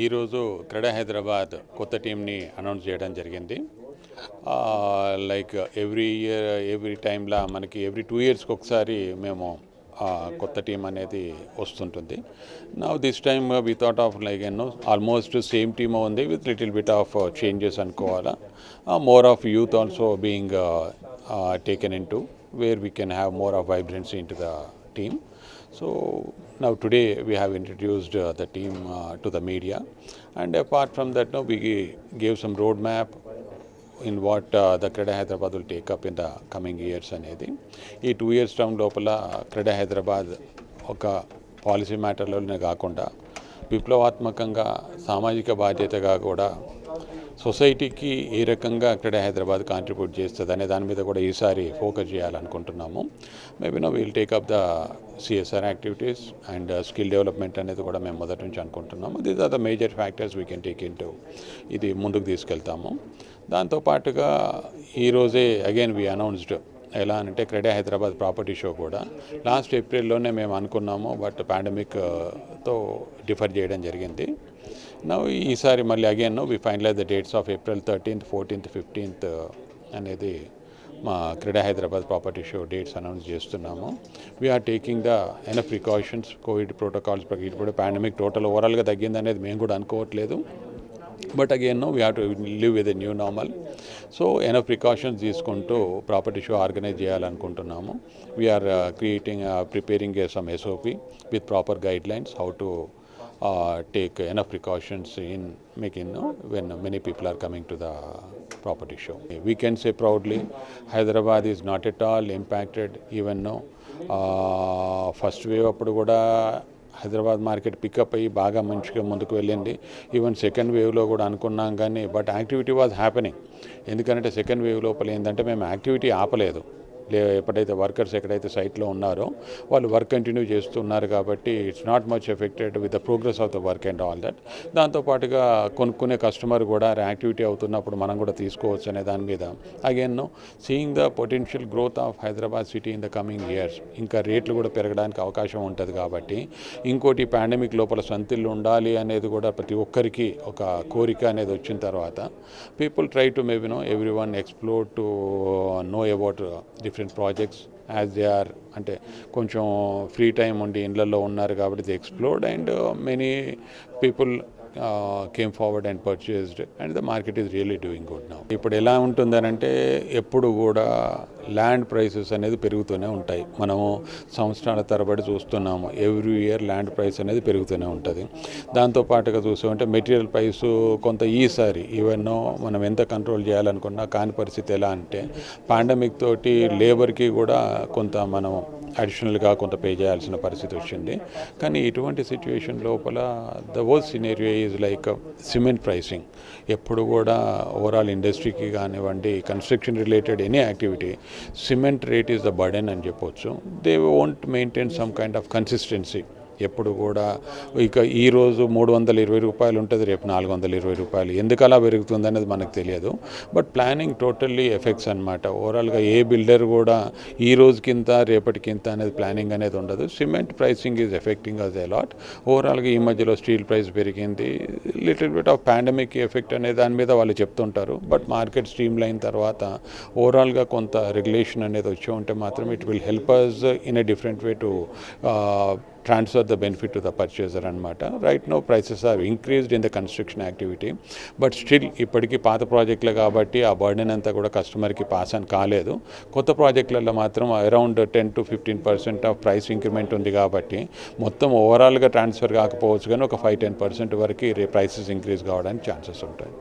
ఈరోజు క్రెడా హైదరాబాద్ కొత్త టీంని అనౌన్స్ చేయడం జరిగింది. లైక్ ఎవ్రీ టైంలా మనకి ఎవ్రీ 2 ఇయర్స్కి ఒకసారి మేము కొత్త టీం అనేది వస్తుంటుంది. Now this time we thought of like almost same team ఉంది with little bit of changes అనుకోవాలా. More of youth also being taken into where we can have more of vibrancy into the team. So now today we have introduced the team to the media, and apart from that now we gave some roadmap in what the Creda Hyderabad will take up in the coming years అనేది. ఈ 2 years term లోపల క్రెడా హైదరాబాద్ ఒక policy మ్యాటర్లోనే కాకుండా విప్లవాత్మకంగా సామాజిక బాధ్యతగా కూడా సొసైటీకి ఏ రకంగా క్రెడా హైదరాబాద్ కాంట్రిబ్యూట్ చేస్తుంది అనే దాని మీద కూడా ఈసారి ఫోకస్ చేయాలనుకుంటున్నాము. Maybe no will take up the CSR activities and skill development అనేది కూడా మేము మొదటి నుంచి అనుకుంటున్నాము. These are the major factors we can take into ఇది ముందుకు తీసుకెళ్తాము. దాంతోపాటుగా ఈరోజే అగైన్ వీ అనౌన్స్డ్ ఎలా అంటే క్రెడా హైదరాబాద్ ప్రాపర్టీ షో కూడా లాస్ట్ ఏప్రిల్లోనే మేము అనుకున్నాము, బట్ పాండమిక్తో డిఫర్ చేయడం జరిగింది. నౌ ఈసారి మళ్ళీ again we finalize the dates of April 13th, 14th, 15th అనేది మా CREDAI Hyderabad property show dates announce చేస్తున్నాము. We're taking the enough precautions, covid protocols. ఇప్పుడు పాండమిక్ టోటల్ ఓవరాల్గా తగ్గింది అనేది మేము కూడా అనుకోవట్లేదు, but again we have to live with a new normal. So enough precautions తీసుకుంటూ ప్రాపర్టీ షో ఆర్గనైజ్ చేయాలనుకుంటున్నాము. We're preparing some SOP with proper guidelines how to take enough precautions in making when many people are coming to the property show. We can say proudly Hyderabad is not at all impacted. Even no first wave appudu kuda Hyderabad market pickup అయ్యి బాగా మంచిగా ముందుకు వెళ్ళింది. Even second వేవ్లో కూడా అనుకున్నాం కానీ but activity was happening. ఎందుకంటే సెకండ్ వేవ్ లోపల ఏంటంటే మేము యాక్టివిటీ ఆపలేదు. ఎప్పుడైతే వర్కర్స్ ఎక్కడైతే సైట్లో ఉన్నారో వాళ్ళు వర్క్ కంటిన్యూ చేస్తున్నారు కాబట్టి it's not much affected with the progress of the work and all that. దాంతోపాటుగా కొనుక్కునే కస్టమర్ కూడా యాక్టివిటీ అవుతున్నప్పుడు మనం కూడా తీసుకోవచ్చు అనే దాని మీద again seeing the potential growth of Hyderabad city in the coming years, ఇంకా రేట్లు కూడా పెరగడానికి అవకాశం ఉంటుంది కాబట్టి ఇంకోటి పాండమిక్ లోపల సంతిళ్ళు ఉండాలి అనేది కూడా ప్రతి ఒక్కరికి ఒక కోరిక అనేది వచ్చిన తర్వాత people try to maybe every one explore to know about different projects as they are అంటే కొంచెం ఫ్రీ టైం ఉండి ఇళ్లలో ఉన్నారు కాబట్టి the explored and many people came forward and purchased and the market is really doing good now. ఇప్పుడు ఎలా ఉంటుందనంటే ఎప్పుడు కూడా ల్యాండ్ ప్రైసెస్ అనేది పెరుగుతూనే ఉంటాయి. మనము సంవత్సరాల తరబడి చూస్తున్నాము, ఎవ్రీ ఇయర్ ల్యాండ్ ప్రైస్ అనేది పెరుగుతూనే ఉంటుంది. దాంతోపాటుగా చూసామంటే మెటీరియల్ ప్రైస్ కొంత ఈసారి ఈవెన్ మనం ఎంత కంట్రోల్ చేయాలనుకున్నా కాని పరిస్థితి ఎలా అంటే పాండమిక్ తోటి లేబర్కి కూడా కొంత మనం అడిషనల్గా కొంత పే చేయాల్సిన పరిస్థితి వచ్చింది. కానీ ఇటువంటి సిచ్యువేషన్ లోపల the worst scenario is like cement pricing. ఎప్పుడు కూడా ఓవరాల్ ఇండస్ట్రీకి కానివ్వండి, construction related any activity, cement rate is the burden అని చెప్పొచ్చు. They won't maintain some kind of consistency. ఎప్పుడు కూడా ఇక ఈరోజు 320 రూపాయలు ఉంటుంది, రేపు 420 రూపాయలు. ఎందుకు అలా పెరుగుతుంది అనేది మనకు తెలియదు, బట్ ప్లానింగ్ టోటల్లీ ఎఫెక్ట్స్ అనమాట. ఓవరాల్గా ఏ బిల్డర్ కూడా ఈ రోజుకింత రేపటికింత అనేది ప్లానింగ్ అనేది ఉండదు. Cement pricing is affecting us a lot. ఓవరాల్గా ఈ మధ్యలో స్టీల్ ప్రైస్ పెరిగింది, little bit of pandemic effect అనే దాని మీద వాళ్ళు చెప్తుంటారు. బట్ మార్కెట్ స్ట్రీమ్ లైన్ తర్వాత ఓవరాల్గా కొంత రెగ్యులేషన్ అనేది వచ్చి ఉంటే మాత్రం it will help us in a different way to transfer the benefit to the purchaser అనమాట. Right no prices are increased in the construction activity, but still ఇప్పటికీ పాత ప్రాజెక్టులు కాబట్టి ఆ బర్డెన్ అంతా కూడా కస్టమర్కి పాస్ అని కాలేదు. కొత్త ప్రాజెక్టులలో మాత్రం around 10 to 15% of price increment ఉంది కాబట్టి మొత్తం ఓవరాల్గా ట్రాన్స్ఫర్ కాకపోవచ్చు కానీ ఒక 5-10% వరకు ప్రైసెస్ ఇంక్రీజ్ కావడానికి ఛాన్సెస్ ఉంటాయి.